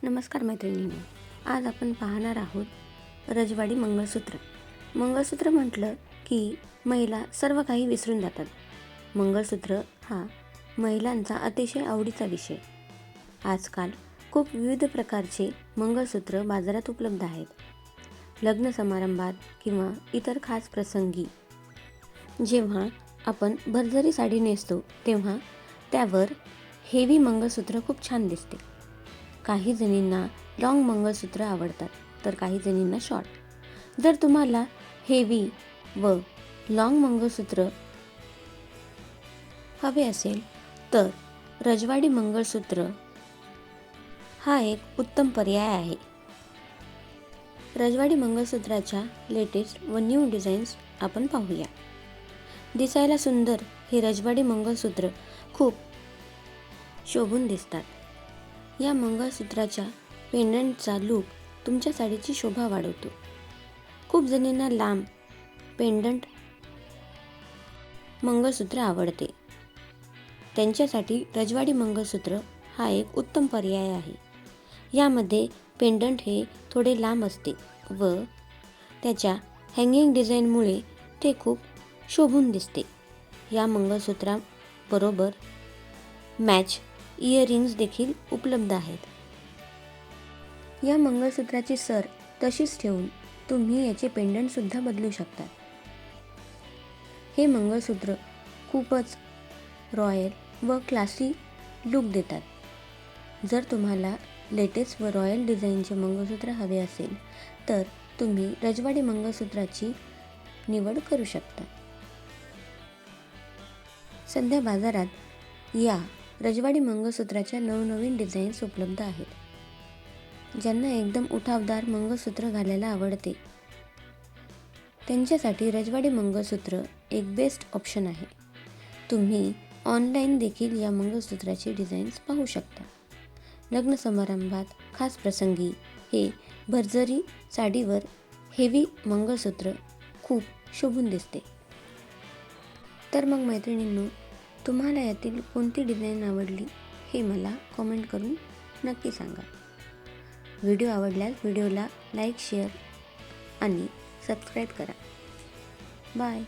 नमस्कार मैत्रिणींनो, आज आपण पाहणार आहोत रजवाडी मंगळसूत्र. मंगळसूत्र म्हटलं की महिला सर्व काही विसरून जातात. मंगळसूत्र हा महिलांचा अतिशय आवडीचा विषय. आजकाल खूप विविध प्रकारचे मंगळसूत्र बाजारात उपलब्ध आहेत. लग्न समारंभात किंवा इतर खास प्रसंगी जेव्हा आपण भरजरी साडी नेसतो तेव्हा त्यावर हेवी मंगळसूत्र खूप छान दिसते. काही जणींना लॉंग मंगळसूत्र आवडतात तर काही जणींना शॉर्ट. जर तुम्हाला हेवी व लॉंग मंगळसूत्र हवे असेल तर रजवाडी मंगळसूत्र हा एक उत्तम पर्याय आहे. रजवाडी मंगळसूत्राच्या लेटेस्ट व न्यू डिझाईन्स आपण पाहूया. दिसायला सुंदर हे रजवाडी मंगळसूत्र खूप शोभून दिसतात. या मंगळसूत्राच्या पेंडंटचा लूक तुमच्या साडीची शोभा वाढवतो. खूप जणींना लांब पेंडंट मंगळसूत्र आवडते. त्यांच्यासाठी रजवाडी मंगळसूत्र हा एक उत्तम पर्याय आहे. यामध्ये पेंडंट हे थोडे लांब असते व त्याच्या हँगिंग डिझाईनमुळे ते खूप शोभून दिसते. या मंगळसूत्राबरोबर मॅच इयरिंग्स देखील उपलब्ध आहेत. या मंगळसूत्राची सर तशीच ठेवून तुम्ही याचे पेंडंटसुद्धा बदलू शकता. हे मंगळसूत्र खूपच रॉयल व क्लासी लूक देतात. जर तुम्हाला लेटेस्ट व रॉयल डिझाईनचे मंगळसूत्र हवे असेल तर तुम्ही रजवाडी मंगळसूत्राची निवड करू शकता. सध्या बाजारात या रजवाडी मंगळसूत्राच्या नवनवीन डिझाईन्स उपलब्ध आहेत. ज्यांना एकदम उठावदार मंगळसूत्र घालायला आवडते त्यांच्यासाठी रजवाडी मंगळसूत्र एक बेस्ट ऑप्शन आहे. तुम्ही ऑनलाईन देखील या मंगळसूत्राचे डिझाईन्स पाहू शकता. लग्न समारंभात खास प्रसंगी हे भरजरी साडीवर हेवी मंगळसूत्र खूप शोभून दिसते. तर मग मैत्रिणींनो, तुम्हाला यातील कोणती डिझाईन आवडली हे मला कॉमेंट करून नक्की सांगा. व्हिडिओ आवडल्यास व्हिडिओला लाईक, शेअर आणि सबस्क्राईब करा. बाय.